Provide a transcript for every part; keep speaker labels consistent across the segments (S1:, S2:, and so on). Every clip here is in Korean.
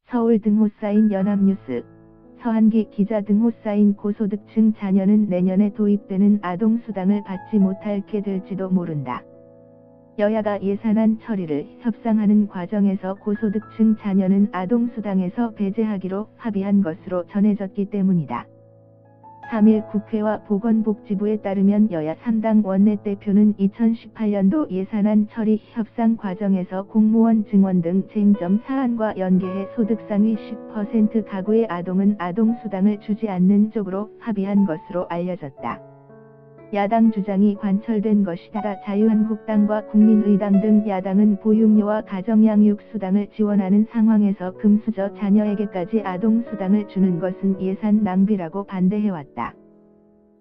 S1: 서울 등호 쌓인 연합뉴스. 서한기 기자 등호 쌓인 고소득층 자녀는 내년에 도입되는 아동수당을 받지 못하게 될지도 모른다. 여야가 예산안 처리를 협상하는 과정에서 고소득층 자녀는 아동수당에서 배제하기로 합의한 것으로 전해졌기 때문이다. 3일 국회와 보건복지부에 따르면 여야 3당 원내대표는 2018년도 예산안 처리 협상 과정에서 공무원 증원 등 쟁점 사안과 연계해 소득 상위 10% 가구의 아동은 아동수당을 주지 않는 쪽으로 합의한 것으로 알려졌다. 야당 주장이 관철된 것이다. 자유한국당과 국민의당 등 야당은 보육료와 가정양육수당을 지원하는 상황에서 금수저 자녀에게까지 아동수당을 주는 것은 예산 낭비라고 반대해왔다.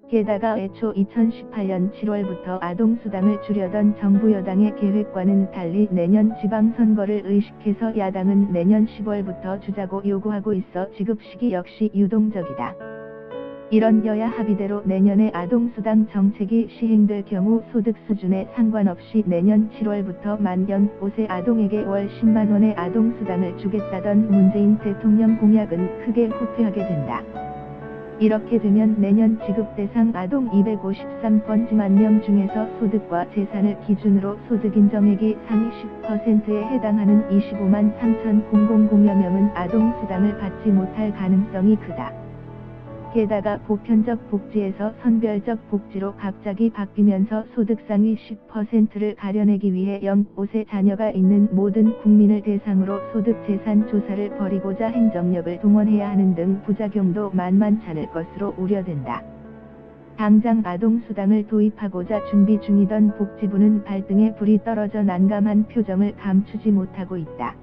S1: 게다가 애초 2018년 7월부터 아동수당을 주려던 정부 여당의 계획과는 달리 내년 지방선거를 의식해서 야당은 내년 10월부터 주자고 요구하고 있어 지급 시기 역시 유동적이다. 이런 여야 합의대로 내년에 아동수당 정책이 시행될 경우 소득 수준에 상관없이 내년 7월부터 만 연 5세 아동에게 월 10만원의 아동수당을 주겠다던 문재인 대통령 공약은 크게 후퇴하게 된다. 이렇게 되면 내년 지급 대상 아동 253.1만 명 중에서 소득과 재산을 기준으로 소득 인정액이 상위 10%에 해당하는 25만 3,000여 명은 아동수당을 받지 못할 가능성이 크다. 게다가 보편적 복지에서 선별적 복지로 갑자기 바뀌면서 소득 상위 10%를 가려내기 위해 0-5세 자녀가 있는 모든 국민을 대상으로 소득 재산 조사를 벌이고자 행정력을 동원해야 하는 등 부작용도 만만찮을 것으로 우려된다. 당장 아동수당을 도입하고자 준비 중이던 복지부는 발등에 불이 떨어져 난감한 표정을 감추지 못하고 있다.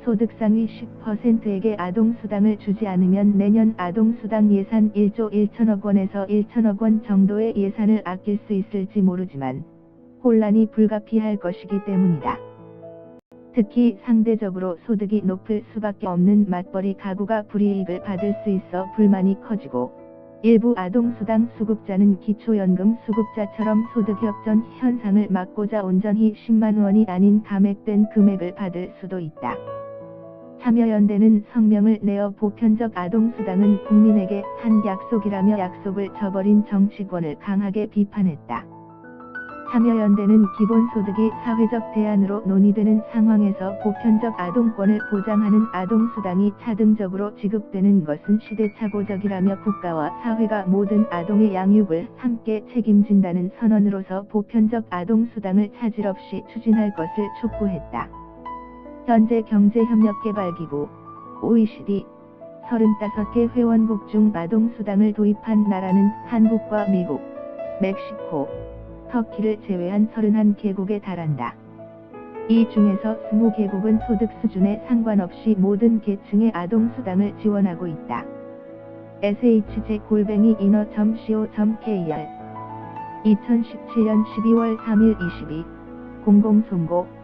S1: 소득 상위 10%에게 아동수당을 주지 않으면 내년 아동수당 예산 1조 1천억 원에서 1천억 원 정도의 예산을 아낄 수 있을지 모르지만 혼란이 불가피할 것이기 때문이다. 특히 상대적으로 소득이 높을 수밖에 없는 맞벌이 가구가 불이익을 받을 수 있어 불만이 커지고 일부 아동수당 수급자는 기초연금 수급자처럼 소득협전 현상을 막고자 온전히 10만 원이 아닌 감액된 금액을 받을 수도 있다. 참여연대는 성명을 내어 보편적 아동수당은 국민에게 한 약속이라며 약속을 저버린 정치권을 강하게 비판했다. 참여연대는 기본소득이 사회적 대안으로 논의되는 상황에서 보편적 아동권을 보장하는 아동수당이 차등적으로 지급되는 것은 시대착오적이라며 국가와 사회가 모든 아동의 양육을 함께 책임진다는 선언으로서 보편적 아동수당을 차질 없이 추진할 것을 촉구했다. 현재 경제협력개발기구 OECD 35개 회원국 중 아동수당을 도입한 나라는 한국과 미국, 멕시코, 터키를 제외한 31개국에 달한다. 이 중에서 20개국은 소득 수준에 상관없이 모든 계층의 아동수당을 지원하고 있다. shj@inno.co.kr 2017년 12월 3일 22 공공송고